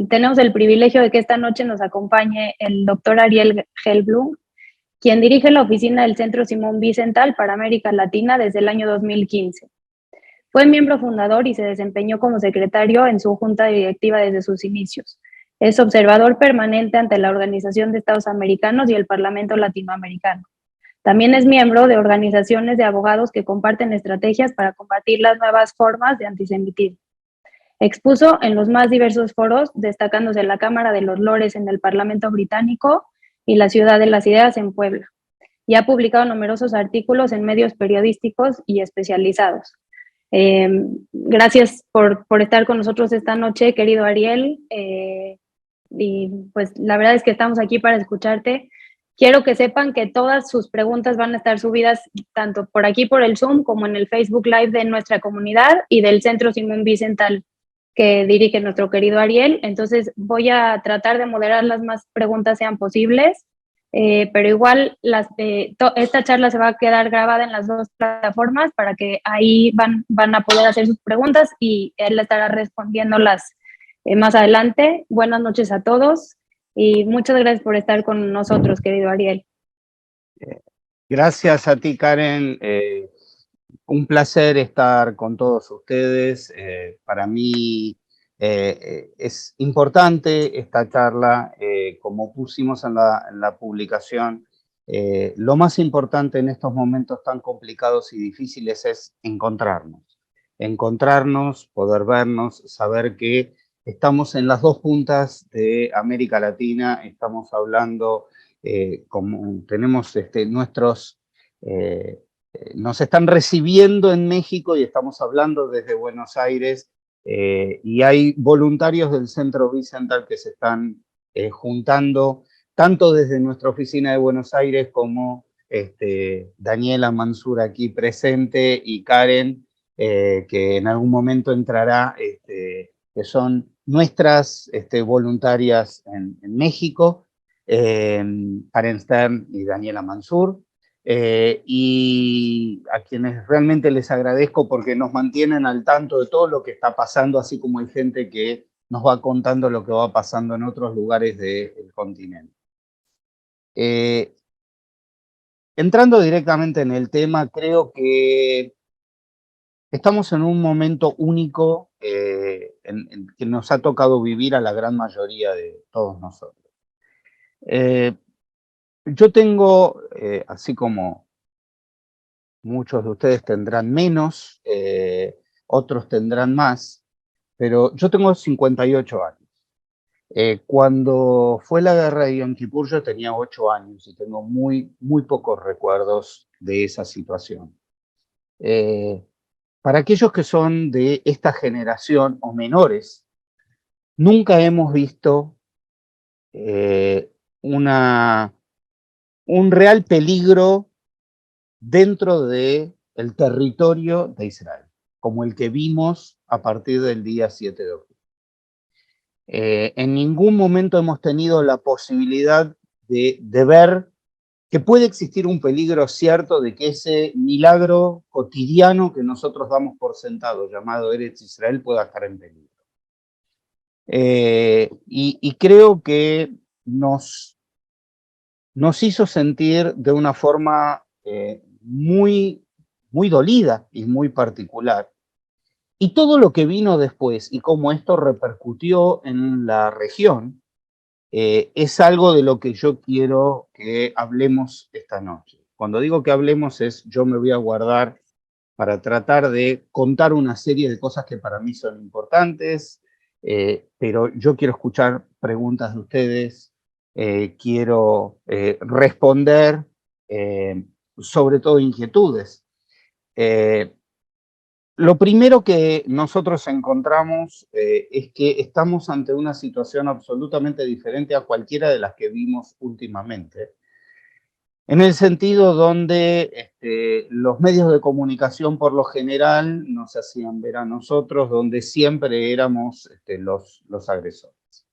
tenemos el privilegio de que esta noche nos acompañe el doctor Ariel Helblum, quien dirige la oficina del Centro Simón Wiesenthal para América Latina desde el año 2015. Fue miembro fundador y se desempeñó como secretario en su junta directiva desde sus inicios. Es observador permanente ante la Organización de Estados Americanos y el Parlamento Latinoamericano. También es miembro de organizaciones de abogados que comparten estrategias para combatir las nuevas formas de antisemitismo. Expuso en los más diversos foros, destacándose en la Cámara de los Lores en el Parlamento Británico y la Ciudad de las Ideas en Puebla. Y ha publicado numerosos artículos en medios periodísticos y especializados. Gracias por estar con nosotros esta noche, querido Ariel. Y pues la verdad es que estamos aquí para escucharte. Quiero que sepan que todas sus preguntas van a estar subidas tanto por aquí por el Zoom como en el Facebook Live de nuestra comunidad y del Centro Simón Wiesenthal que dirige nuestro querido Ariel. Entonces voy a tratar de moderar las más preguntas sean posibles, pero igual esta charla se va a quedar grabada en las dos plataformas para que ahí van a poder hacer sus preguntas y él estará respondiéndolas más adelante. Buenas noches a todos y muchas gracias por estar con nosotros, querido Ariel. Gracias a ti, Karen. Un placer estar con todos ustedes. Para mí es importante esta charla, como pusimos en la publicación. Lo más importante en estos momentos tan complicados y difíciles es encontrarnos, poder vernos, saber que estamos en las dos puntas de América Latina, estamos hablando, como tenemos nuestros... nos están recibiendo en México y estamos hablando desde Buenos Aires, y hay voluntarios del Centro Wiesenthal que se están juntando, tanto desde nuestra oficina de Buenos Aires como Daniela Mansur aquí presente y Karen, que en algún momento entrará, que son nuestras voluntarias en México, Karen Stern y Daniela Mansur. Y a quienes realmente les agradezco porque nos mantienen al tanto de todo lo que está pasando, así como hay gente que nos va contando lo que va pasando en otros lugares del continente. Entrando directamente en el tema, creo que estamos en un momento único en que nos ha tocado vivir a la gran mayoría de todos nosotros. Yo tengo, así como muchos de ustedes tendrán menos, otros tendrán más, pero yo tengo 58 años. Cuando fue la guerra de Yom Kippur yo tenía 8 años y tengo muy pocos recuerdos de esa situación. Para aquellos que son de esta generación o menores, nunca hemos visto un real peligro dentro del territorio de Israel, como el que vimos a partir del día 7 de octubre. En ningún momento hemos tenido la posibilidad de ver que puede existir un peligro cierto de que ese milagro cotidiano que nosotros damos por sentado, llamado Eretz Israel, pueda estar en peligro. Y creo que nos hizo sentir de una forma muy dolida y muy particular. Y todo lo que vino después y cómo esto repercutió en la región, es algo de lo que yo quiero que hablemos esta noche. Cuando digo que hablemos yo me voy a guardar para tratar de contar una serie de cosas que para mí son importantes, pero yo quiero escuchar preguntas de ustedes, quiero responder, sobre todo inquietudes. Lo primero que nosotros encontramos es que estamos ante una situación absolutamente diferente a cualquiera de las que vimos últimamente, en el sentido donde los medios de comunicación por lo general nos hacían ver a nosotros donde siempre éramos los agresores.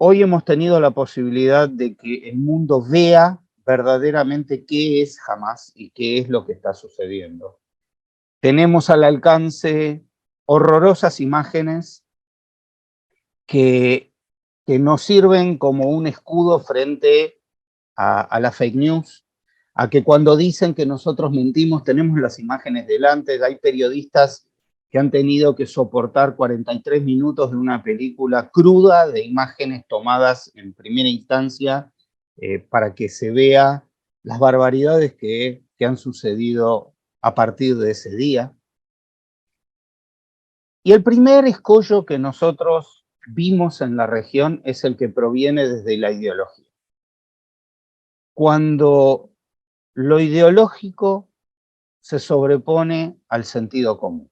Hoy hemos tenido la posibilidad de que el mundo vea verdaderamente qué es Hamás y qué es lo que está sucediendo. Tenemos al alcance horrorosas imágenes que nos sirven como un escudo frente a la fake news, a que cuando dicen que nosotros mentimos tenemos las imágenes delante. Hay periodistas que han tenido que soportar 43 minutos de una película cruda de imágenes tomadas en primera instancia para que se vea las barbaridades que han sucedido a partir de ese día. Y el primer escollo que nosotros vimos en la región es el que proviene desde la ideología. Cuando lo ideológico se sobrepone al sentido común.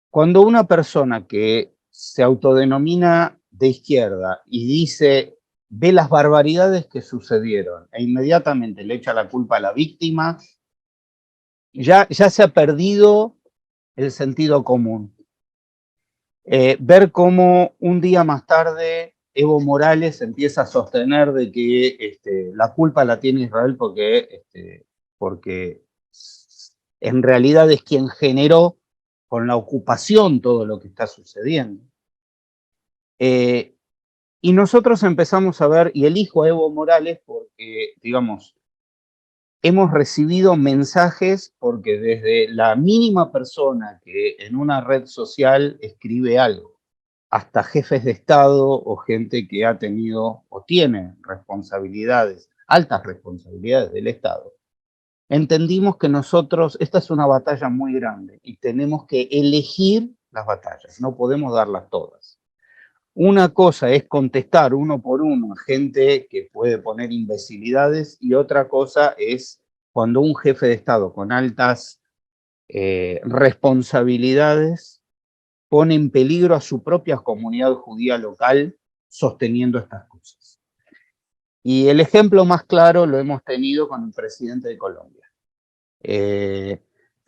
Cuando una persona que se autodenomina de izquierda y dice, ve las barbaridades que sucedieron e inmediatamente le echa la culpa a la víctima, ya se ha perdido el sentido común. Ver cómo un día más tarde Evo Morales empieza a sostener de que la culpa la tiene Israel porque en realidad es quien generó con la ocupación todo lo que está sucediendo. Y nosotros empezamos a ver, y elijo a Evo Morales porque, digamos, hemos recibido mensajes porque desde la mínima persona que en una red social escribe algo, hasta jefes de Estado o gente que ha tenido o tiene responsabilidades, altas responsabilidades del Estado, entendimos que nosotros, esta es una batalla muy grande y tenemos que elegir las batallas, no podemos darlas todas. Una cosa es contestar uno por uno a gente que puede poner imbecilidades y otra cosa es cuando un jefe de Estado con altas responsabilidades pone en peligro a su propia comunidad judía local sosteniendo estas cosas. Y el ejemplo más claro lo hemos tenido con el presidente de Colombia.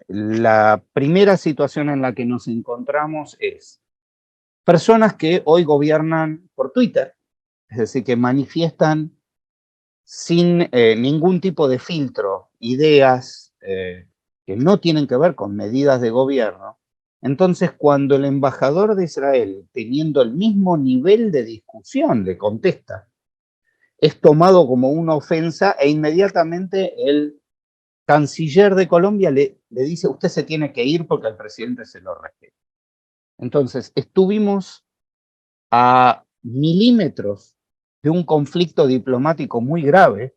La primera situación en la que nos encontramos es personas que hoy gobiernan por Twitter, es decir, que manifiestan sin ningún tipo de filtro ideas que no tienen que ver con medidas de gobierno. Entonces, cuando el embajador de Israel, teniendo el mismo nivel de discusión, le contesta, es tomado como una ofensa e inmediatamente el canciller de Colombia le dice, usted se tiene que ir porque al presidente se lo respeta. Entonces, estuvimos a milímetros de un conflicto diplomático muy grave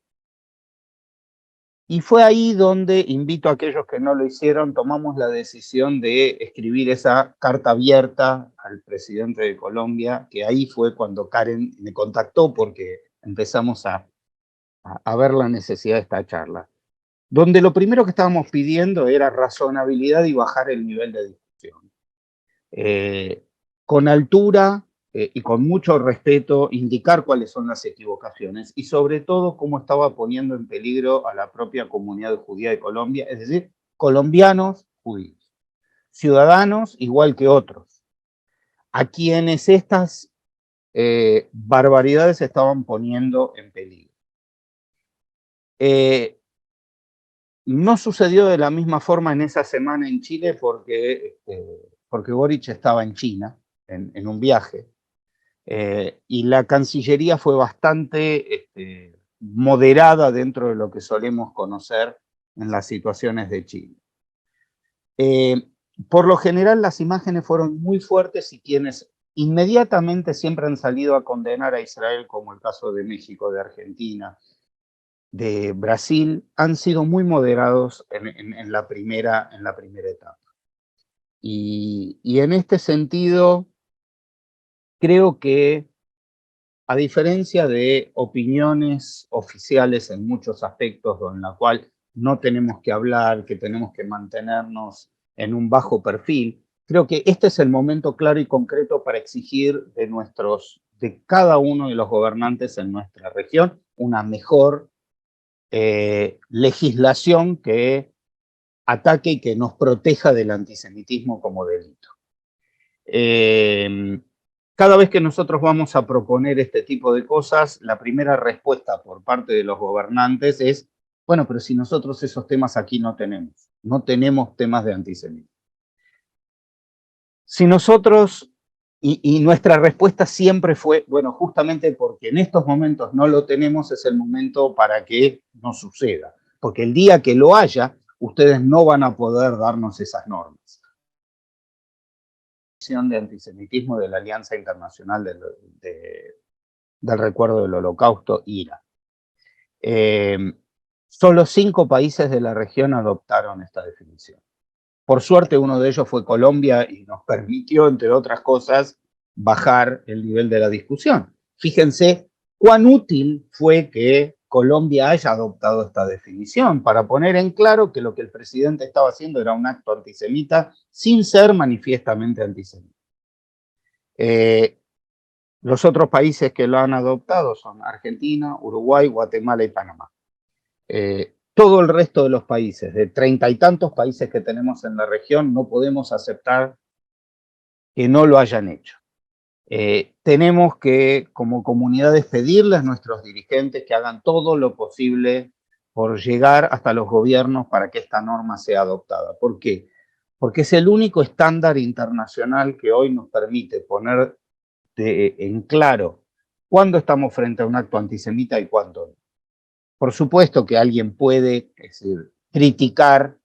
y fue ahí donde, invito a aquellos que no lo hicieron, tomamos la decisión de escribir esa carta abierta al presidente de Colombia, que ahí fue cuando Karen me contactó porque empezamos a ver la necesidad de esta charla, donde lo primero que estábamos pidiendo era razonabilidad y bajar el nivel de discusión. Con altura y con mucho respeto, indicar cuáles son las equivocaciones y sobre todo cómo estaba poniendo en peligro a la propia comunidad judía de Colombia, es decir, colombianos judíos, ciudadanos igual que otros, a quienes estas barbaridades estaban poniendo en peligro. No sucedió de la misma forma en esa semana en Chile porque Boric estaba en China en un viaje y la Cancillería fue bastante moderada dentro de lo que solemos conocer en las situaciones de Chile. Por lo general las imágenes fueron muy fuertes y quienes inmediatamente siempre han salido a condenar a Israel, como el caso de México, de Argentina, de Brasil, han sido muy moderados en la primera etapa. Y en este sentido, creo que a diferencia de opiniones oficiales en muchos aspectos en la cual no tenemos que hablar, que tenemos que mantenernos en un bajo perfil, creo que este es el momento claro y concreto para exigir de cada uno de los gobernantes en nuestra región una mejor legislación que ataque y que nos proteja del antisemitismo como delito. Cada vez que nosotros vamos a proponer este tipo de cosas, la primera respuesta por parte de los gobernantes es, bueno, pero si nosotros esos temas aquí no tenemos temas de antisemitismo. Si nosotros Y nuestra respuesta siempre fue, bueno, justamente porque en estos momentos no lo tenemos, es el momento para que no suceda. Porque el día que lo haya, ustedes no van a poder darnos esas normas. De antisemitismo de la Alianza Internacional del Recuerdo del Holocausto, IRA. Solo 5 países de la región adoptaron esta definición. Por suerte, uno de ellos fue Colombia y nos permitió, entre otras cosas, bajar el nivel de la discusión. Fíjense cuán útil fue que Colombia haya adoptado esta definición para poner en claro que lo que el presidente estaba haciendo era un acto antisemita sin ser manifiestamente antisemita. Los otros países que lo han adoptado son Argentina, Uruguay, Guatemala y Panamá. Todo el resto de los países, de 30 y tantos países que tenemos en la región, no podemos aceptar que no lo hayan hecho. Tenemos que, como comunidades, pedirles a nuestros dirigentes que hagan todo lo posible por llegar hasta los gobiernos para que esta norma sea adoptada. ¿Por qué? Porque es el único estándar internacional que hoy nos permite poner en claro cuándo estamos frente a un acto antisemita y cuándo no. Por supuesto que alguien puede, es decir, criticar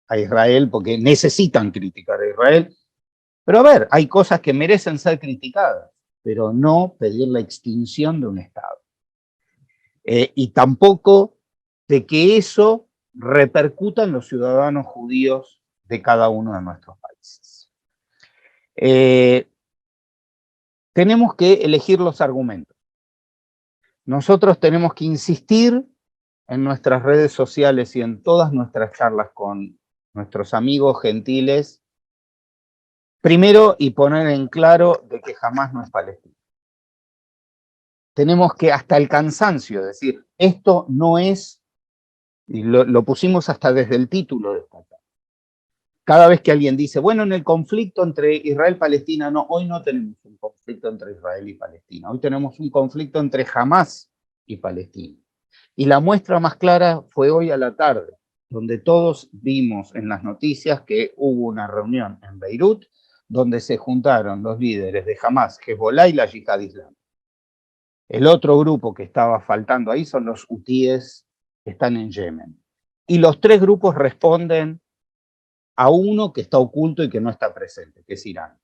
a Israel porque necesitan criticar a Israel, pero a ver, hay cosas que merecen ser criticadas, pero no pedir la extinción de un Estado. Y tampoco de que eso repercuta en los ciudadanos judíos de cada uno de nuestros países. Tenemos que elegir los argumentos. Nosotros tenemos que insistir en nuestras redes sociales y en todas nuestras charlas con nuestros amigos gentiles, primero, y poner en claro de que Hamás no es Palestina. Tenemos que hasta el cansancio decir, esto no es, y lo pusimos hasta desde el título de esta charla. Cada vez que alguien dice, bueno, en el conflicto entre Israel y Palestina, no, hoy no tenemos un conflicto entre Israel y Palestina, hoy tenemos un conflicto entre Hamás y Palestina. Y la muestra más clara fue hoy a la tarde, donde todos vimos en las noticias que hubo una reunión en Beirut, donde se juntaron los líderes de Hamás, Hezbollah y la Yihad Islámica. El otro grupo que estaba faltando ahí son los hutíes que están en Yemen. Y los 3 grupos responden a uno que está oculto y que no está presente, que es Irán.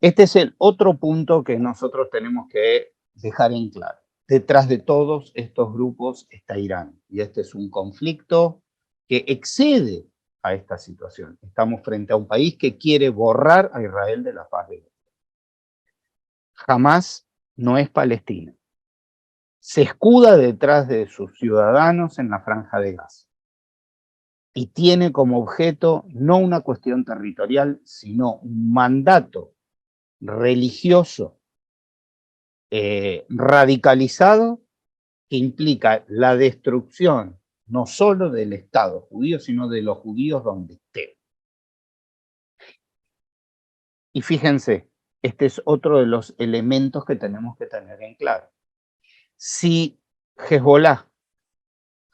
Este es el otro punto que nosotros tenemos que dejar en claro. Detrás de todos estos grupos está Irán. Y este es un conflicto que excede a esta situación. Estamos frente a un país que quiere borrar a Israel de la faz de la tierra. Hamás no es Palestina. Se escuda detrás de sus ciudadanos en la Franja de Gaza. Y tiene como objeto no una cuestión territorial, sino un mandato religioso radicalizado que implica la destrucción no solo del Estado judío, sino de los judíos donde estén. Y fíjense, este es otro de los elementos que tenemos que tener en claro. Si Hezbollah,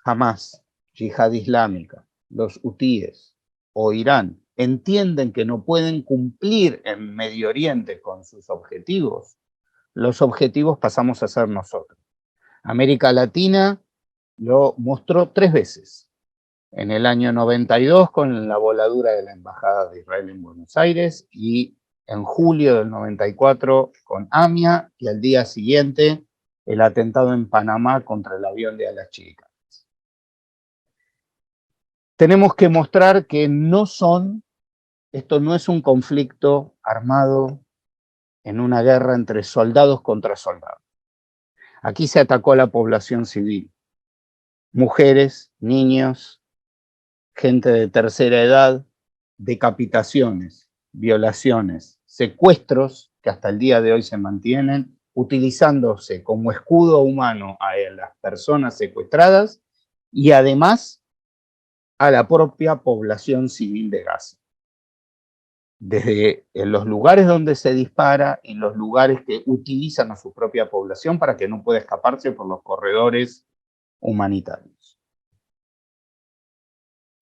Hamás, Yihad Islámica, los hutíes o Irán entienden que no pueden cumplir en Medio Oriente con sus objetivos, los objetivos pasamos a ser nosotros. América Latina lo mostró 3 veces. En el año 92 con la voladura de la Embajada de Israel en Buenos Aires y en julio del 94 con AMIA y al día siguiente el atentado en Panamá contra el avión de Alas Chicas. Tenemos que mostrar que esto no es un conflicto armado en una guerra entre soldados contra soldados. Aquí se atacó a la población civil, mujeres, niños, gente de tercera edad, decapitaciones, violaciones, secuestros que hasta el día de hoy se mantienen, utilizándose como escudo humano a las personas secuestradas y además a la propia población civil de Gaza. Desde los lugares donde se dispara y los lugares que utilizan a su propia población para que no pueda escaparse por los corredores humanitarios.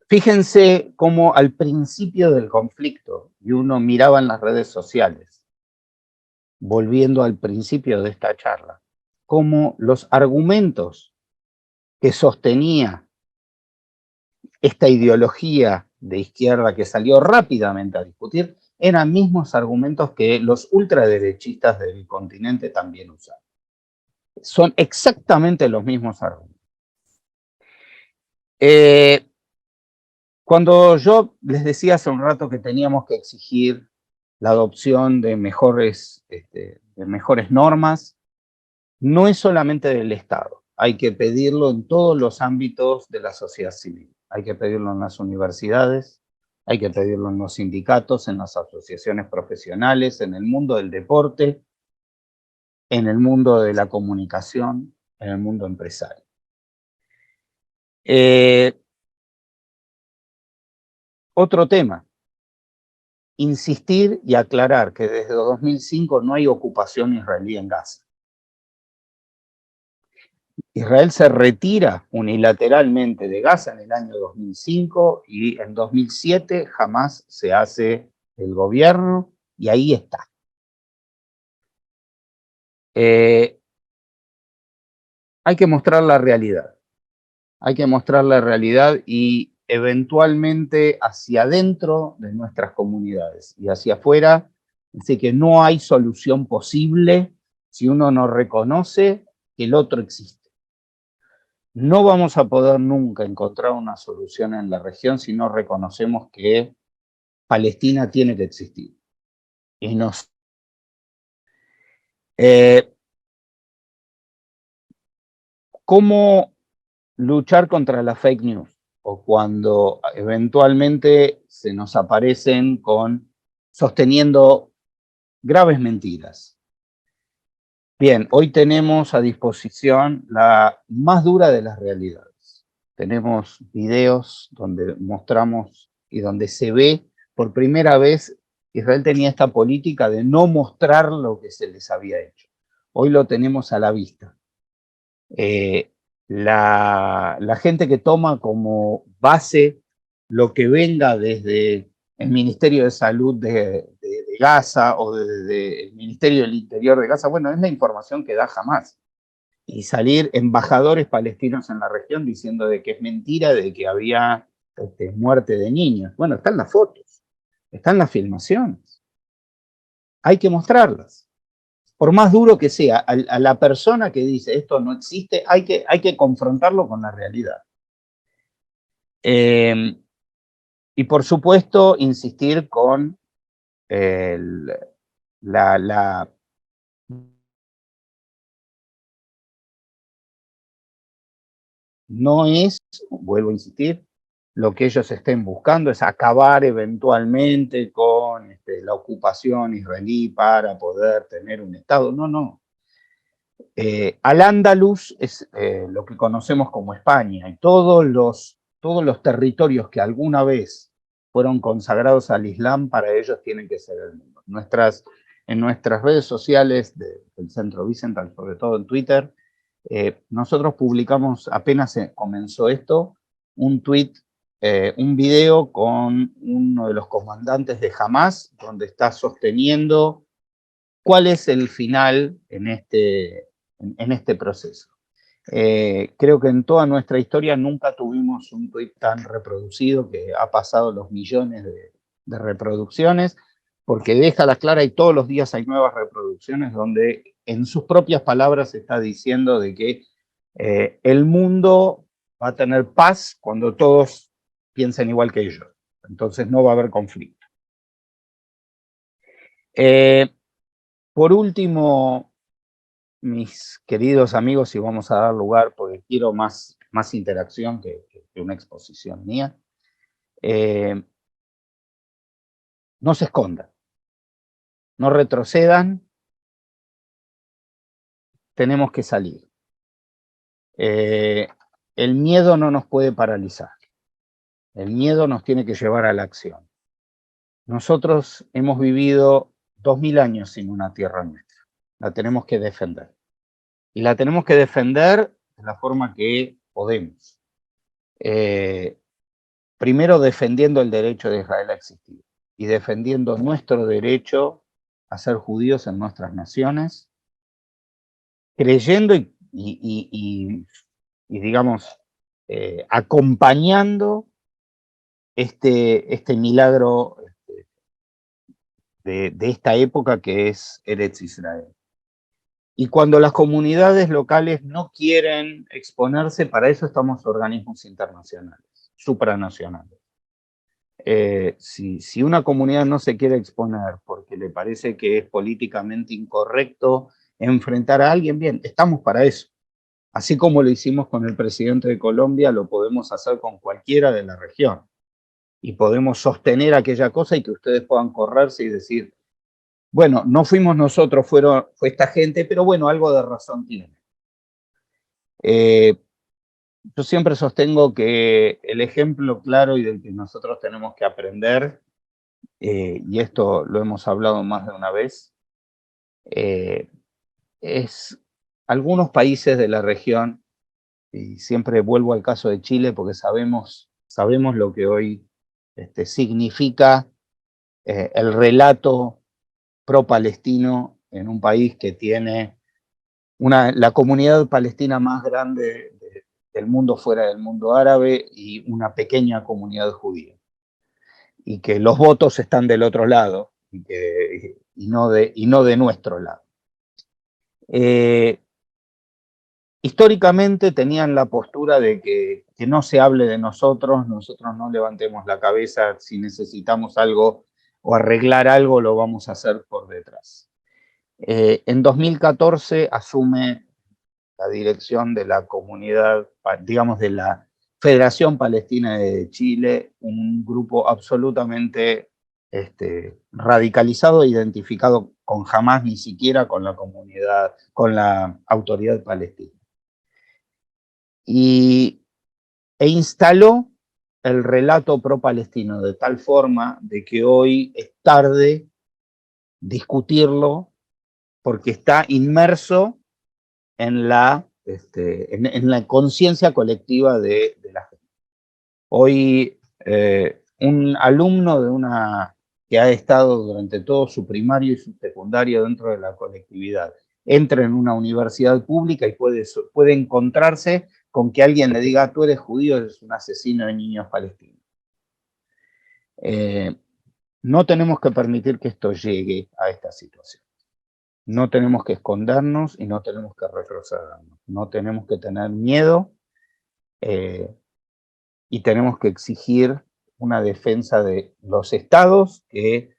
Fíjense cómo al principio del conflicto, y uno miraba en las redes sociales, volviendo al principio de esta charla, cómo los argumentos que sostenía esta ideología de izquierda que salió rápidamente a discutir eran mismos argumentos que los ultraderechistas del continente también usan. Son exactamente los mismos argumentos. Cuando yo les decía hace un rato que teníamos que exigir la adopción de mejores normas, no es solamente del Estado, hay que pedirlo en todos los ámbitos de la sociedad civil. Hay que pedirlo en las universidades, hay que pedirlo en los sindicatos, en las asociaciones profesionales, en el mundo del deporte, en el mundo de la comunicación, en el mundo empresario. Otro tema, insistir y aclarar que desde 2005 no hay ocupación israelí en Gaza. Israel se retira unilateralmente de Gaza en el año 2005 y en 2007 jamás se hace el gobierno y ahí está. Hay que mostrar la realidad. Hay que mostrar la realidad y eventualmente hacia adentro de nuestras comunidades y hacia afuera. Así que no hay solución posible si uno no reconoce que el otro existe. No vamos a poder nunca encontrar una solución en la región si no reconocemos que Palestina tiene que existir. Y nos, ¿cómo luchar contra la fake news? O cuando eventualmente se nos aparecen sosteniendo graves mentiras. Bien, hoy tenemos a disposición la más dura de las realidades. Tenemos videos donde mostramos y donde se ve por primera vez, Israel tenía esta política de no mostrar lo que se les había hecho. Hoy lo tenemos a la vista. La gente que toma como base lo que venga desde el Ministerio de Salud de Gaza o desde el Ministerio del Interior de Gaza, bueno, es la información que da Hamás. Y salir embajadores palestinos en la región diciendo de que es mentira, de que había muerte de niños. Bueno, están las fotos, están las filmaciones. Hay que mostrarlas. Por más duro que sea, a la persona que dice esto no existe, hay que confrontarlo con la realidad. Y por supuesto, insistir con no es, vuelvo a insistir, lo que ellos estén buscando es acabar eventualmente con la ocupación israelí para poder tener un Estado. No, no. Al-Ándalus es lo que conocemos como España y todos los territorios que alguna vez fueron consagrados al Islam, para ellos tienen que ser el mundo. En nuestras redes sociales del Centro Wiesenthal, sobre todo en Twitter, nosotros publicamos, apenas comenzó esto, un video con uno de los comandantes de Hamás, donde está sosteniendo cuál es el final en este proceso. Creo que en toda nuestra historia nunca tuvimos un tuit tan reproducido, que ha pasado los millones de reproducciones, porque deja la clara y todos los días hay nuevas reproducciones donde en sus propias palabras está diciendo de que el mundo va a tener paz cuando todos piensen igual que ellos. Entonces no va a haber conflicto. Por último, mis queridos amigos, y vamos a dar lugar, porque quiero más interacción que una exposición mía, no se escondan, no retrocedan, tenemos que salir. El miedo no nos puede paralizar, el miedo nos tiene que llevar a la acción. Nosotros hemos vivido 2000 años sin una tierra nuestra, la tenemos que defender. Y la tenemos que defender de la forma que podemos. primero defendiendo el derecho de Israel a existir y defendiendo nuestro derecho a ser judíos en nuestras naciones, creyendo y digamos, acompañando este milagro de esta época que es Eretz Israel. Y cuando las comunidades locales no quieren exponerse, para eso estamos organismos internacionales, supranacionales. Si una comunidad no se quiere exponer porque le parece que es políticamente incorrecto enfrentar a alguien, bien, estamos para eso. Así como lo hicimos con el presidente de Colombia, lo podemos hacer con cualquiera de la región. Y podemos sostener aquella cosa y que ustedes puedan correrse y decir, bueno, no fuimos nosotros, fue esta gente, pero bueno, algo de razón tiene. Yo siempre sostengo que el ejemplo claro y del que nosotros tenemos que aprender, y esto lo hemos hablado más de una vez, es algunos países de la región, y siempre vuelvo al caso de Chile porque sabemos lo que hoy significa el relato pro-palestino en un país que tiene la comunidad palestina más grande del mundo fuera del mundo árabe y una pequeña comunidad judía. Y que los votos están del otro lado y no de nuestro lado. Históricamente tenían la postura de que no se hable de nosotros no levantemos la cabeza, si necesitamos algo o arreglar algo, lo vamos a hacer por detrás. En 2014 asume la dirección de la comunidad, digamos, de la Federación Palestina de Chile, un grupo absolutamente radicalizado e identificado con Hamás, ni siquiera con la comunidad, con la autoridad palestina. E instaló el relato pro-palestino de tal forma de que hoy es tarde discutirlo porque está inmerso en la conciencia colectiva de la gente. Hoy un alumno que ha estado durante todo su primario y su secundario dentro de la colectividad entra en una universidad pública y puede encontrarse con que alguien le diga, tú eres judío, eres un asesino de niños palestinos. No tenemos que permitir que esto llegue a esta situación. No tenemos que escondernos y no tenemos que retrocedernos. No tenemos que tener miedo y tenemos que exigir una defensa de los estados que,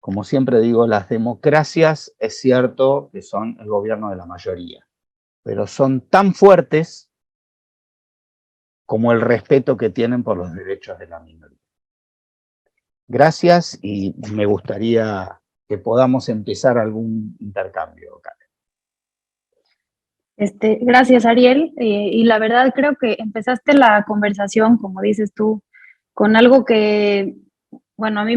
como siempre digo, las democracias es cierto que son el gobierno de la mayoría, pero son tan fuertes como el respeto que tienen por los derechos de la minoría. Gracias y me gustaría que podamos empezar algún intercambio, Karen. Gracias, Ariel. Y la verdad creo que empezaste la conversación, como dices tú, con algo que, bueno, a mí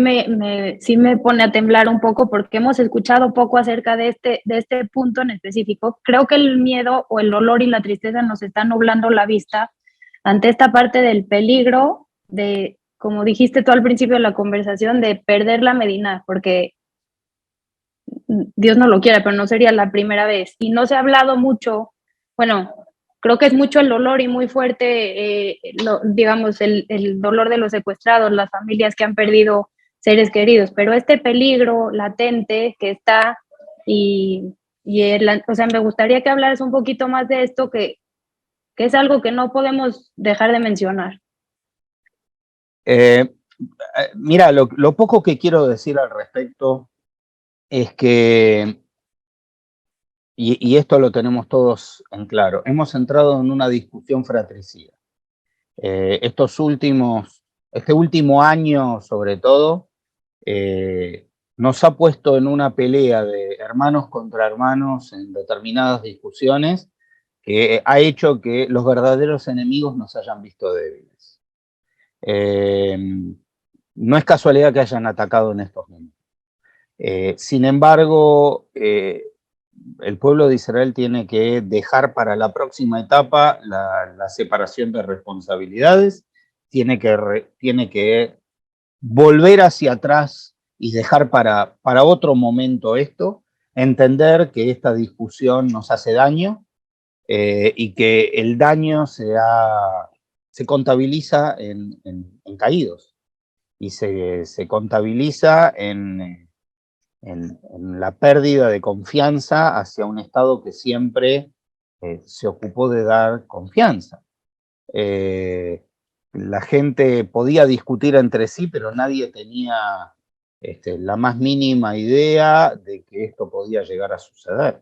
sí me pone a temblar un poco porque hemos escuchado poco acerca de este punto en específico. Creo que el miedo o el dolor y la tristeza nos están nublando la vista ante esta parte del peligro de, como dijiste tú al principio de la conversación, de perder la Medina, porque Dios no lo quiera, pero no sería la primera vez. Y no se ha hablado mucho, bueno, creo que es mucho el dolor y muy fuerte, digamos, el dolor de los secuestrados, las familias que han perdido seres queridos, pero este peligro latente que está o sea, me gustaría que hablaras un poquito más de esto, que es algo que no podemos dejar de mencionar. Mira, lo poco que quiero decir al respecto es que, y esto lo tenemos todos en claro, hemos entrado en una discusión fratricida. Este último año, sobre todo, nos ha puesto en una pelea de hermanos contra hermanos en determinadas discusiones que ha hecho que los verdaderos enemigos nos hayan visto débiles. No es casualidad que hayan atacado en estos momentos. Sin embargo, el pueblo de Israel tiene que dejar para la próxima etapa la separación de responsabilidades, tiene que volver hacia atrás y dejar para otro momento esto, entender que esta discusión nos hace daño y que el daño se contabiliza en caídos y se contabiliza en la pérdida de confianza hacia un Estado que siempre se ocupó de dar confianza. La gente podía discutir entre sí, pero nadie tenía la más mínima idea de que esto podía llegar a suceder.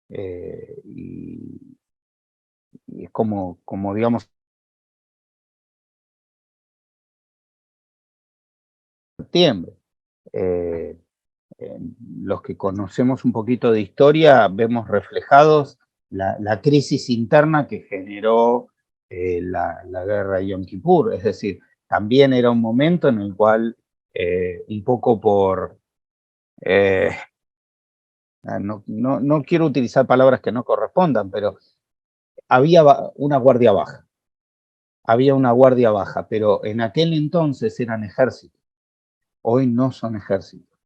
Y es como digamos, septiembre. Los que conocemos un poquito de historia vemos reflejados la crisis interna que generó la guerra de Yom Kippur. Es decir, también era un momento en el cual, un poco por... no quiero utilizar palabras que no correspondan, pero había una guardia baja. Había una guardia baja, pero en aquel entonces eran ejércitos. Hoy no son ejércitos.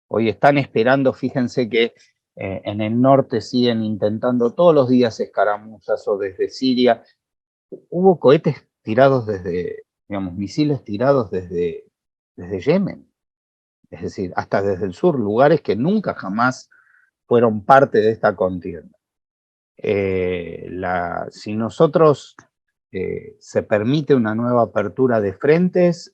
Hoy están esperando, fíjense que en el norte siguen intentando todos los días escaramuzas o desde Siria. Hubo cohetes tirados desde, digamos, misiles tirados desde Yemen. Es decir, hasta desde el sur, lugares que nunca jamás fueron parte de esta contienda. Si nosotros se permite una nueva apertura de frentes,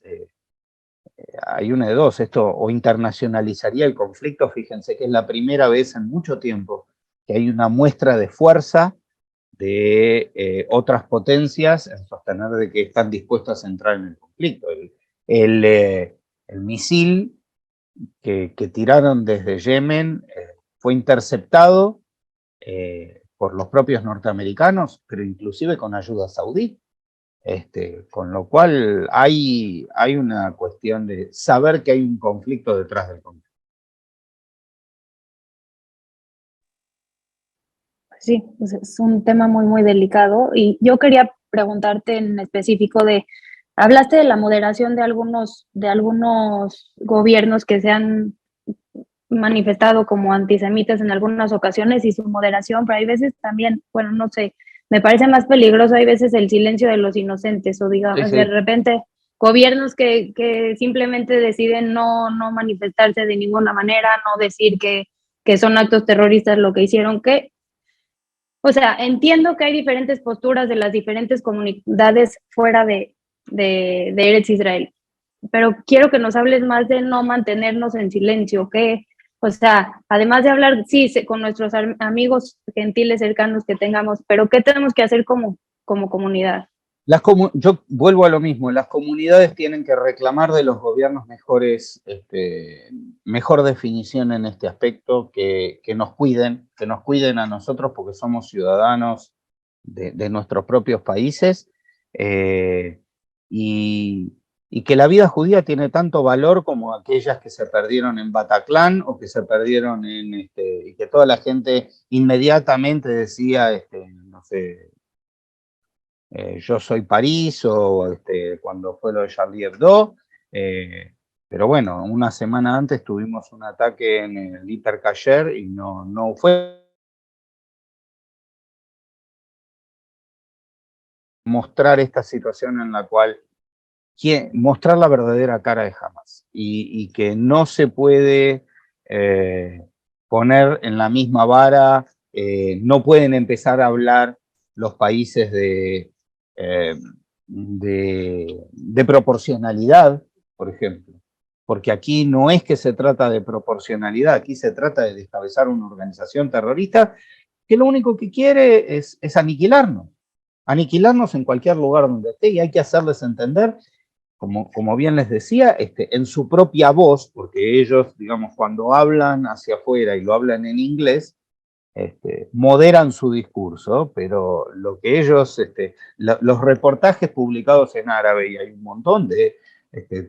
hay una de dos, esto o internacionalizaría el conflicto, fíjense que es la primera vez en mucho tiempo que hay una muestra de fuerza de otras potencias en sostener de que están dispuestas a entrar en el conflicto. El misil que tiraron desde Yemen fue interceptado por los propios norteamericanos, pero inclusive con ayuda saudí. Con lo cual hay una cuestión de saber que hay un conflicto detrás del conflicto. Sí, pues es un tema muy, muy delicado y yo quería preguntarte en específico hablaste de la moderación de algunos gobiernos que se han manifestado como antisemitas en algunas ocasiones y su moderación, pero hay veces también, bueno, no sé, me parece más peligroso, hay veces el silencio de los inocentes o digamos, Sí. de repente gobiernos que simplemente deciden no manifestarse de ninguna manera, no decir que son actos terroristas lo que hicieron, o sea, entiendo que hay diferentes posturas de las diferentes comunidades fuera de Eretz Israel, pero quiero que nos hables más de no mantenernos en silencio, o sea, además de hablar, sí, con nuestros amigos gentiles cercanos que tengamos, pero ¿qué tenemos que hacer como comunidad? Yo vuelvo a lo mismo, las comunidades tienen que reclamar de los gobiernos mejor definición en este aspecto, que nos cuiden a nosotros porque somos ciudadanos de nuestros propios países, y que la vida judía tiene tanto valor como aquellas que se perdieron en Bataclan o que se perdieron y que toda la gente inmediatamente decía, no sé, yo soy París o cuando fue lo de Charlie Hebdo, pero bueno, una semana antes tuvimos un ataque en el Hiper Cacher y no fue mostrar esta situación en la cual mostrar la verdadera cara de Hamas y que no se puede poner en la misma vara, no pueden empezar a hablar los países de proporcionalidad, por ejemplo, porque aquí no es que se trata de proporcionalidad, aquí se trata de descabezar una organización terrorista que lo único que quiere es aniquilarnos en cualquier lugar donde esté, y hay que hacerles entender, como bien les decía, en su propia voz, porque ellos, digamos, cuando hablan hacia afuera y lo hablan en inglés, moderan su discurso, pero lo que ellos, los reportajes publicados en árabe, y hay un montón de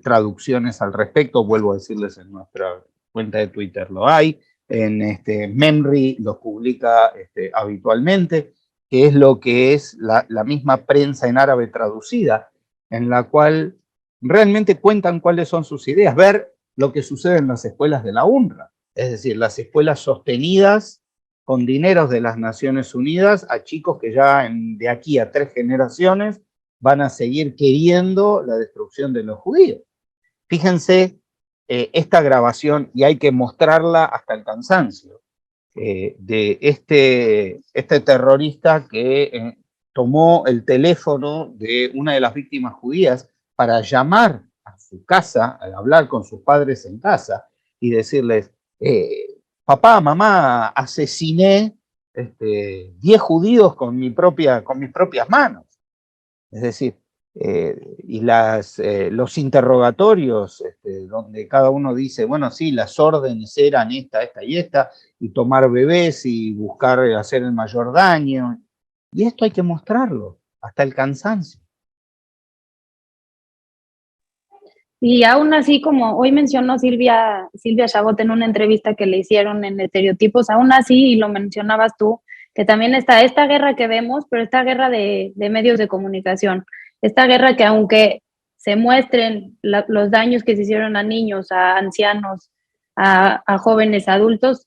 traducciones al respecto, vuelvo a decirles, en nuestra cuenta de Twitter lo hay, en Memri los publica habitualmente, que es lo que es la misma prensa en árabe traducida, en la cual realmente cuentan cuáles son sus ideas, ver lo que sucede en las escuelas de la UNRWA, es decir, las escuelas sostenidas con dineros de las Naciones Unidas a chicos que ya de aquí a 3 generaciones van a seguir queriendo la destrucción de los judíos. Fíjense esta grabación, y hay que mostrarla hasta el cansancio, de este terrorista que tomó el teléfono de una de las víctimas judías para llamar a su casa, a hablar con sus padres en casa y decirles, papá, mamá, asesiné 10 judíos con mis propias manos. Es decir, y los interrogatorios, donde cada uno dice, bueno, sí, las órdenes eran esta y esta, y tomar bebés y buscar hacer el mayor daño. Y esto hay que mostrarlo, hasta el cansancio. Y aún así, como hoy mencionó Silvia Chabot en una entrevista que le hicieron en Estereotipos, aún así, y lo mencionabas tú, que también está esta guerra que vemos, pero esta guerra de medios de comunicación, esta guerra que aunque se muestren los daños que se hicieron a niños, a ancianos, a jóvenes, adultos,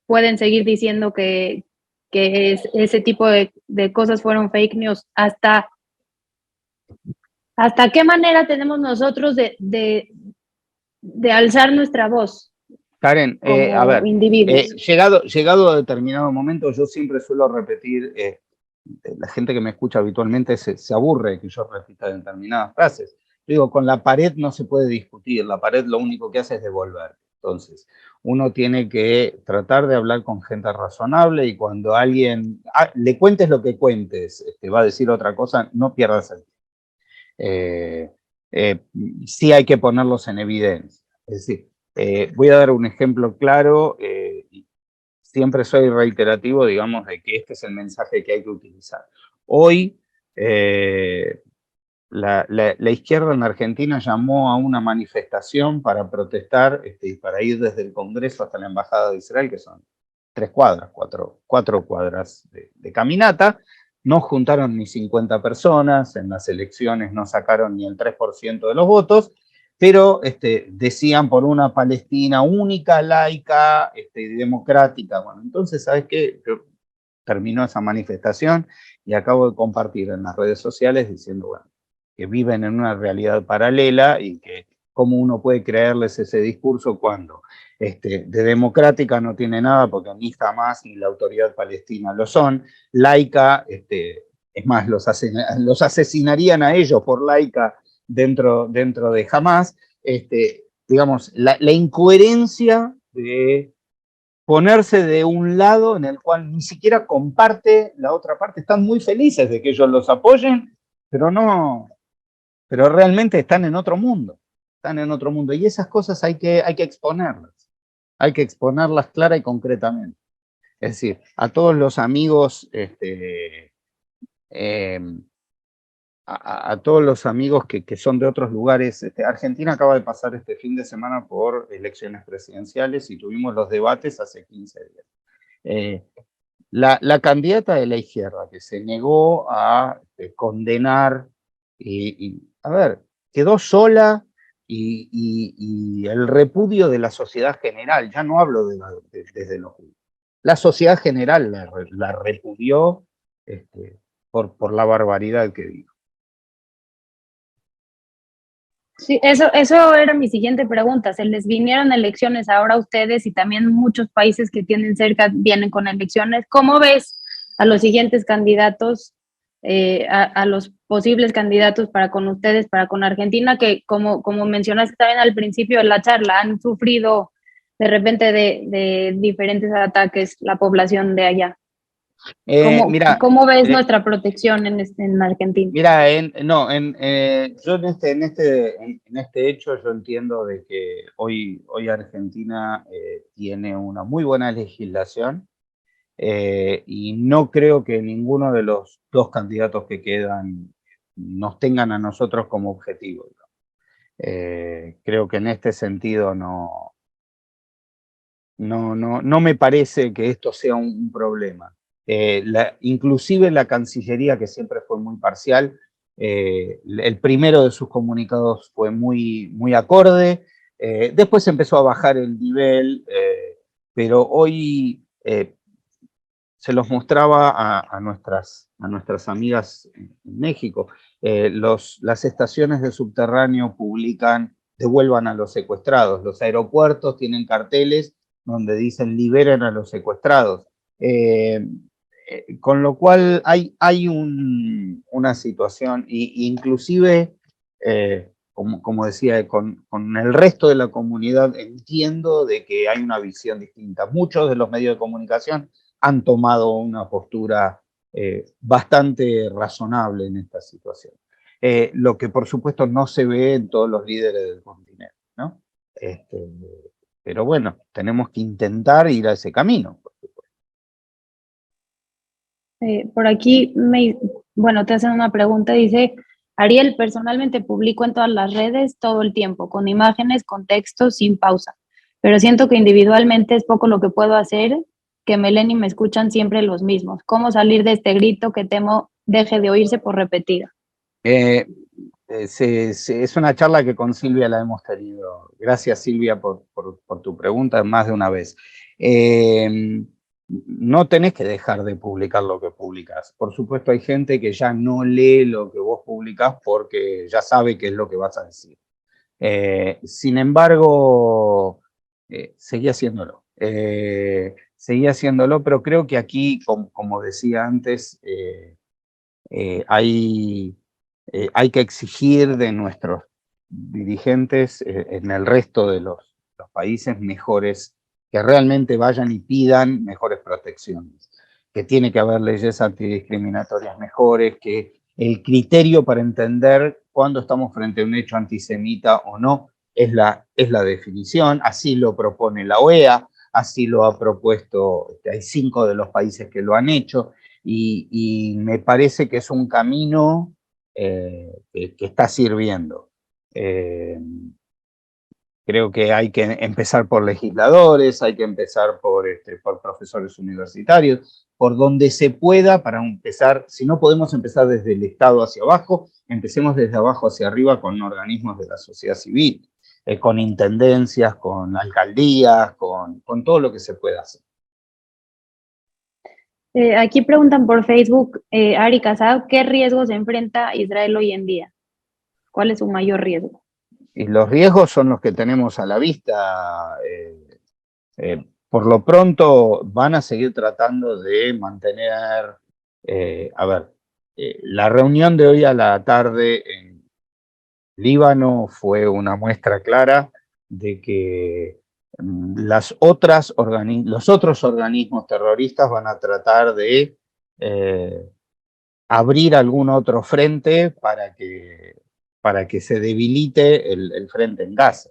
pueden seguir diciendo que ese tipo de cosas fueron fake news. ¿Hasta qué manera tenemos nosotros de alzar nuestra voz Karen, a como ver, individuos? llegado a determinado momento, yo siempre suelo repetir, la gente que me escucha habitualmente se aburre que yo repita determinadas frases. Yo digo, con la pared no se puede discutir, la pared lo único que hace es devolver. Entonces, uno tiene que tratar de hablar con gente razonable, y cuando alguien le cuentes lo que cuentes, va a decir otra cosa, no pierdas el tiempo. Sí hay que ponerlos en evidencia. Es decir, voy a dar un ejemplo claro, siempre soy reiterativo, digamos, de que este es el mensaje que hay que utilizar. Hoy, la izquierda en Argentina llamó a una manifestación para protestar, y para ir desde el Congreso hasta la Embajada de Israel, que son 3 cuadras, 4 cuadras de caminata. No juntaron ni 50 personas, en las elecciones no sacaron ni el 3% de los votos, pero decían por una Palestina única, laica, y democrática. Bueno, entonces, ¿sabes qué? Terminó esa manifestación y acabo de compartir en las redes sociales diciendo, bueno, que viven en una realidad paralela y que cómo uno puede creerles ese discurso cuando de democrática no tiene nada, porque ni Hamas ni la Autoridad Palestina lo son, laica, es más, los asesinarían a ellos por laica dentro de Hamas. Digamos, la incoherencia de ponerse de un lado en el cual ni siquiera comparte la otra parte. Están muy felices de que ellos los apoyen, pero realmente están en otro mundo. Están en otro mundo. Y esas cosas hay que exponerlas. Hay que exponerlas clara y concretamente. Es decir, a todos los amigos, a todos los amigos que son de otros lugares. Argentina acaba de pasar este fin de semana por elecciones presidenciales y tuvimos los debates hace 15 días. La candidata de la izquierda que se negó a condenar, a ver, quedó sola, y el repudio de la sociedad general, ya no hablo desde los judíos, la sociedad general la repudió por la barbaridad que dijo. Sí, eso era mi siguiente pregunta. Se les vinieron elecciones ahora a ustedes y también muchos países que tienen cerca vienen con elecciones. ¿Cómo ves a los siguientes candidatos, a los posibles candidatos para con ustedes, para con Argentina, que como mencionaste también al principio de la charla, han sufrido de repente de diferentes ataques la población de allá? Mira, ¿Cómo ves nuestra protección en Argentina? mira, yo en este hecho yo entiendo de que hoy Argentina tiene una muy buena legislación, y no creo que ninguno de los dos candidatos que quedan nos tengan a nosotros como objetivo. Creo que en este sentido no me parece que esto sea un problema. Inclusive la Cancillería, que siempre fue muy parcial, el primero de sus comunicados fue muy acorde, después empezó a bajar el nivel, pero hoy se los mostraba a nuestras amigas en México. Las estaciones de subterráneo publican, devuelvan a los secuestrados. Los aeropuertos tienen carteles donde dicen liberen a los secuestrados. Con lo cual hay una situación, inclusive, como decía, con el resto de la comunidad entiendo de que hay una visión distinta. Muchos de los medios de comunicación han tomado una postura bastante razonable en esta situación. Lo que por supuesto no se ve en todos los líderes del continente, ¿no? Pero bueno, tenemos que intentar ir a ese camino. Por aquí, te hacen una pregunta, dice, Ariel, personalmente publico en todas las redes todo el tiempo, con imágenes, con textos, sin pausa, pero siento que individualmente es poco lo que puedo hacer, que Melanie me escuchan siempre los mismos. ¿Cómo salir de este grito que temo deje de oírse por repetida? Es una charla que con Silvia la hemos tenido. Gracias, Silvia, por tu pregunta más de una vez. No tenés que dejar de publicar lo que publicás. Por supuesto, hay gente que ya no lee lo que vos publicás porque ya sabe qué es lo que vas a decir. Sin embargo, seguí haciéndolo. Seguí haciéndolo, pero creo que aquí, como decía antes, hay que exigir de nuestros dirigentes en el resto de los países mejores, que realmente vayan y pidan mejores protecciones, que tiene que haber leyes antidiscriminatorias mejores, que el criterio para entender cuándo estamos frente a un hecho antisemita o no es la definición. Así lo propone la OEA, así lo ha propuesto, hay 5 de los países que lo han hecho, y me parece que es un camino que está sirviendo. Creo que hay que empezar por legisladores, hay que empezar por profesores universitarios, por donde se pueda para empezar. Si no podemos empezar desde el Estado hacia abajo, empecemos desde abajo hacia arriba con organismos de la sociedad civil, con intendencias, con alcaldías, con todo lo que se pueda hacer. Aquí preguntan por Facebook, Ari Casado, ¿qué riesgos enfrenta Israel hoy en día? ¿Cuál es su mayor riesgo? Y los riesgos son los que tenemos a la vista. Por lo pronto van a seguir tratando de mantener, la reunión de hoy a la tarde en Líbano fue una muestra clara de que los otros organismos terroristas van a tratar de abrir algún otro frente para que se debilite el frente en Gaza.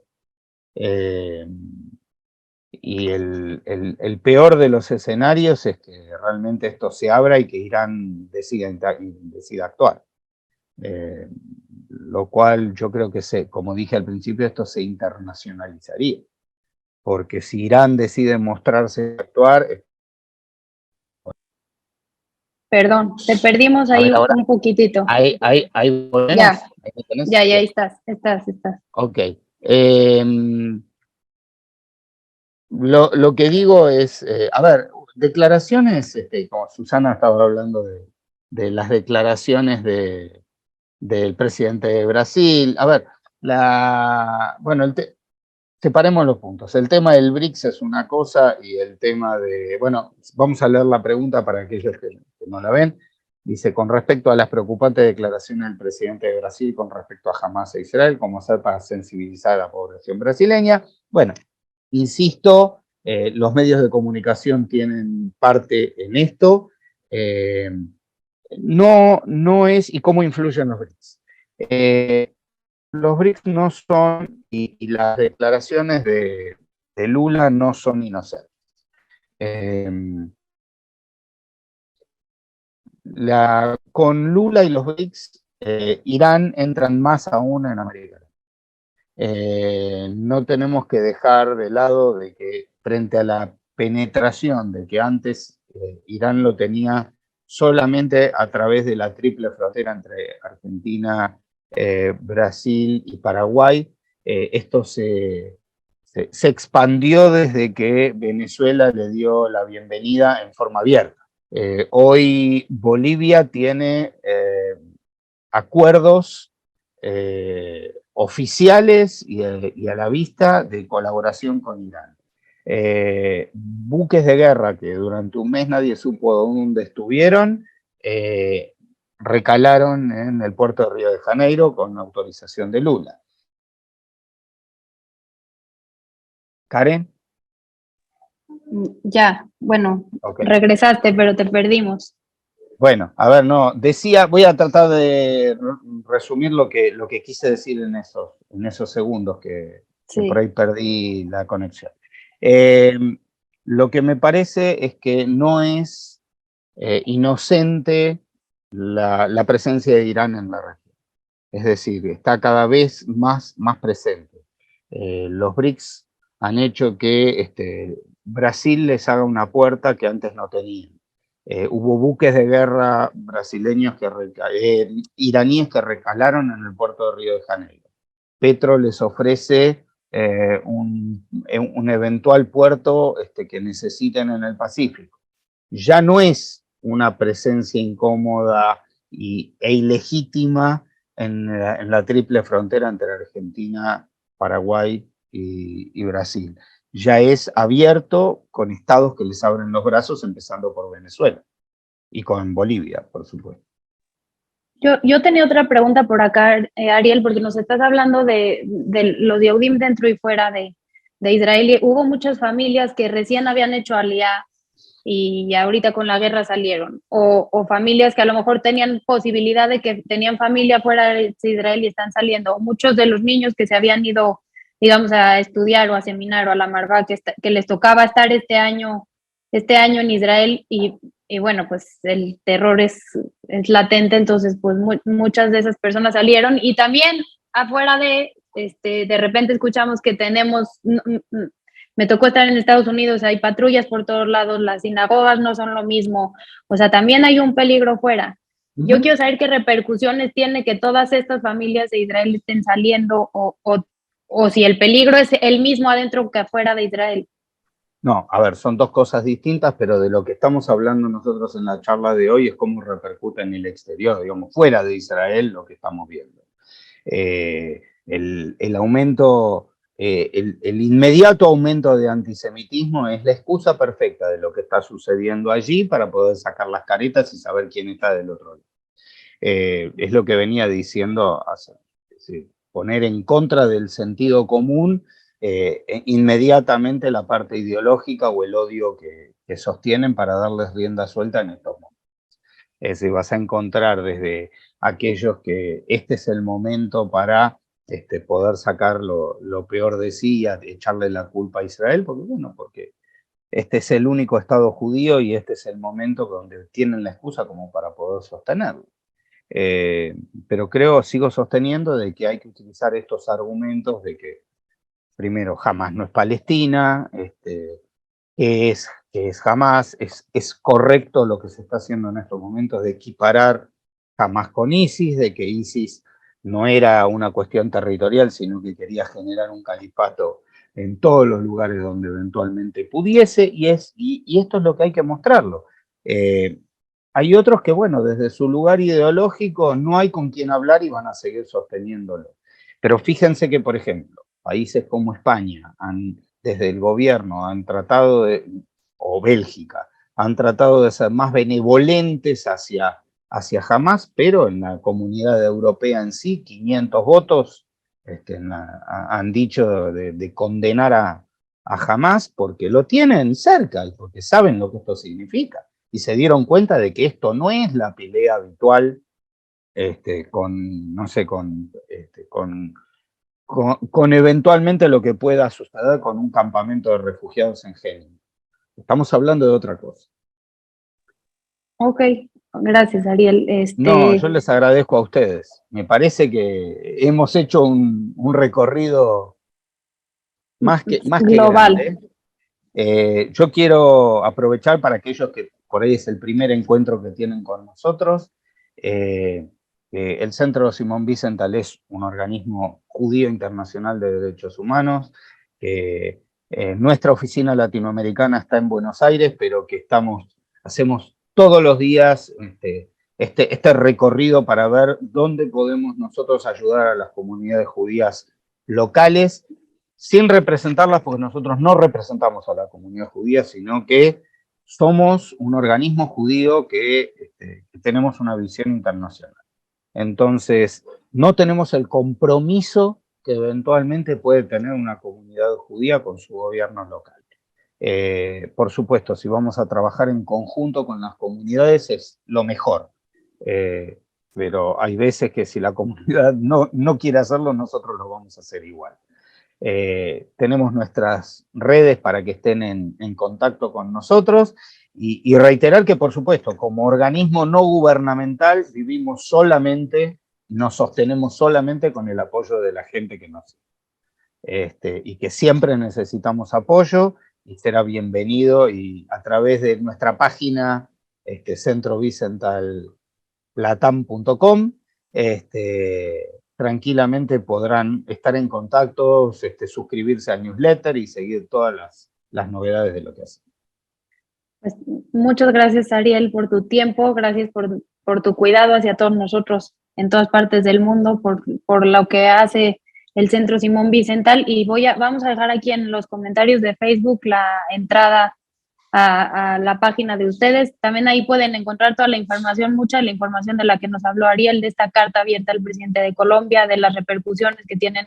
Y el peor de los escenarios es que realmente esto se abra y que Irán decida actuar. Lo cual yo creo que, como dije al principio, esto se internacionalizaría. Porque si Irán decide mostrarse actuar... Perdón, te perdimos ahí un poquitito. Ahí ya estás. Ok. Lo que digo es, declaraciones, como Susana estaba hablando de las declaraciones del presidente de Brasil. Separemos los puntos. El tema del BRICS es una cosa y el tema vamos a leer la pregunta para aquellos que no la ven. Dice, con respecto a las preocupantes declaraciones del presidente de Brasil con respecto a Hamás e Israel, ¿cómo hacer para sensibilizar a la población brasileña? Bueno, insisto, los medios de comunicación tienen parte en esto. No es, ¿y cómo influyen los BRICS? Los BRICS no son, y las declaraciones de Lula no son inocentes. Con Lula y los BRICS, Irán entran más aún en América. No tenemos que dejar de lado de que frente a la penetración de que antes Irán lo tenía solamente a través de la triple frontera entre Argentina, Brasil y Paraguay. Esto se expandió desde que Venezuela le dio la bienvenida en forma abierta. Hoy Bolivia tiene acuerdos oficiales y a la vista de colaboración con Irán. Buques de guerra que durante un mes nadie supo dónde estuvieron, recalaron en el puerto de Río de Janeiro con autorización de Lula. ¿Karen? Ya, bueno, Okay. Regresaste, pero te perdimos. Bueno, a ver, no, decía, voy a tratar de resumir lo que quise decir en esos segundos que por ahí perdí la conexión. Lo que me parece es que no es inocente la presencia de Irán en la región. Es decir, está cada vez más presente. Los BRICS han hecho que Brasil les haga una puerta que antes no tenían. Hubo buques de guerra brasileños iraníes que recalaron en el puerto de Río de Janeiro. Petro les ofrece un eventual puerto que necesiten en el Pacífico. Ya no es una presencia incómoda e ilegítima en la triple frontera entre Argentina, Paraguay y Brasil. Ya es abierto con estados que les abren los brazos, empezando por Venezuela y con Bolivia, por supuesto. Yo tenía otra pregunta por acá, Ariel, porque nos estás hablando de los Yehudim dentro y fuera de Israel. Y hubo muchas familias que recién habían hecho aliyá y ahorita con la guerra salieron, o familias que a lo mejor tenían posibilidad de que tenían familia fuera de Israel y están saliendo, o muchos de los niños que se habían ido, digamos, a estudiar o a seminar o a la Marva, que les tocaba estar este año en Israel y bueno, pues el terror es latente, entonces pues muchas de esas personas salieron y también afuera de repente escuchamos que tenemos... Me tocó estar en Estados Unidos, hay patrullas por todos lados, las sinagogas no son lo mismo, o sea, también hay un peligro fuera. Yo quiero saber qué repercusiones tiene que todas estas familias de Israel estén saliendo o si el peligro es el mismo adentro que afuera de Israel. No, a ver, son dos cosas distintas, pero de lo que estamos hablando nosotros en la charla de hoy es cómo repercute en el exterior, digamos, fuera de Israel lo que estamos viendo. El aumento, el inmediato aumento de antisemitismo es la excusa perfecta de lo que está sucediendo allí para poder sacar las caretas y saber quién está del otro lado. Es lo que venía diciendo, es decir, poner en contra del sentido común inmediatamente la parte ideológica o el odio que sostienen para darles rienda suelta en estos momentos. Es decir, vas a encontrar desde aquellos que este es el momento para poder sacar lo peor de sí y echarle la culpa a Israel, porque este es el único Estado judío y este es el momento donde tienen la excusa como para poder sostenerlo. Pero sigo sosteniendo de que hay que utilizar estos argumentos de que, primero, Hamas no es Palestina, que es Hamas, es correcto lo que se está haciendo en estos momentos de equiparar Hamas con ISIS, de que ISIS no era una cuestión territorial, sino que quería generar un califato en todos los lugares donde eventualmente pudiese, y esto es lo que hay que mostrarlo. Hay otros que, bueno, desde su lugar ideológico no hay con quien hablar y van a seguir sosteniéndolo. Pero fíjense que, por ejemplo, países como España, desde el gobierno, han tratado o Bélgica, han tratado de ser más benevolentes hacia Hamas, pero en la comunidad europea en sí, 500 votos han dicho de condenar a Hamas porque lo tienen cerca y porque saben lo que esto significa. Y se dieron cuenta de que esto no es la pelea habitual con eventualmente lo que pueda suceder con un campamento de refugiados en Jenin. Estamos hablando de otra cosa. Ok, gracias, Ariel. No, yo les agradezco a ustedes. Me parece que hemos hecho un recorrido más que global. grande. Yo quiero aprovechar para aquellos que por ahí es el primer encuentro que tienen con nosotros. El Centro Simón Wiesenthal es un organismo judío internacional de derechos humanos. Nuestra oficina latinoamericana está en Buenos Aires, pero que hacemos todos los días este recorrido para ver dónde podemos nosotros ayudar a las comunidades judías locales, sin representarlas, porque nosotros no representamos a la comunidad judía, sino que somos un organismo judío que tenemos una visión internacional. Entonces, no tenemos el compromiso que eventualmente puede tener una comunidad judía con su gobierno local. Por supuesto, si vamos a trabajar en conjunto con las comunidades es lo mejor. Pero hay veces que si la comunidad no quiere hacerlo, nosotros lo vamos a hacer igual. Tenemos nuestras redes para que estén en contacto con nosotros y reiterar que, por supuesto, como organismo no gubernamental vivimos solamente, nos sostenemos solamente con el apoyo de la gente que nos sigue. Y que siempre necesitamos apoyo y será bienvenido, y a través de nuestra página centrovicentalplatam.com tranquilamente podrán estar en contacto, suscribirse al newsletter y seguir todas las novedades de lo que hacen. Pues, muchas gracias, Ariel, por tu tiempo, gracias por tu cuidado hacia todos nosotros en todas partes del mundo, por lo que hace el Centro Simón Wiesenthal, y vamos a dejar aquí en los comentarios de Facebook la entrada a la página de ustedes. También ahí pueden encontrar toda la información, mucha de la información de la que nos habló Ariel, de esta carta abierta al presidente de Colombia, de las repercusiones que tienen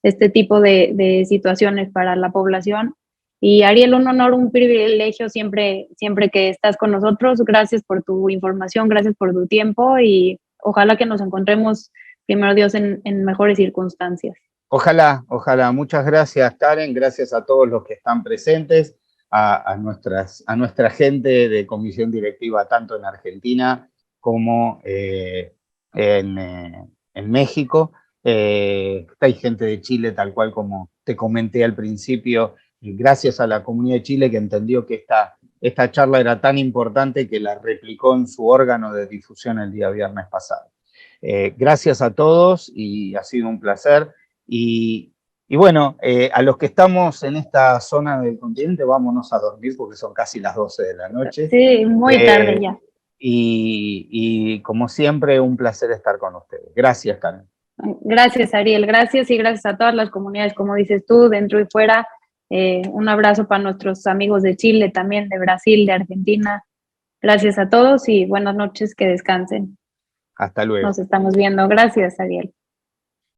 este tipo de situaciones para la población. Y Ariel, un honor, un privilegio siempre que estás con nosotros. Gracias por tu información, gracias por tu tiempo, y ojalá que nos encontremos, primero Dios, en mejores circunstancias. Ojalá. Muchas gracias, Karen. Gracias a todos los que están presentes, a nuestra gente de comisión directiva, tanto en Argentina como en México. Hay gente de Chile, tal cual como te comenté al principio, y gracias a la comunidad de Chile que entendió que esta charla era tan importante que la replicó en su órgano de difusión el día viernes pasado. Gracias a todos y ha sido un placer. Y bueno, a los que estamos en esta zona del continente, vámonos a dormir porque son casi las 12 de la noche. Sí, muy tarde ya. Y como siempre, un placer estar con ustedes. Gracias, Karen. Gracias, Ariel. Gracias, y gracias a todas las comunidades, como dices tú, dentro y fuera. Un abrazo para nuestros amigos de Chile, también de Brasil, de Argentina. Gracias a todos y buenas noches, que descansen. Hasta luego. Nos estamos viendo. Gracias, Ariel.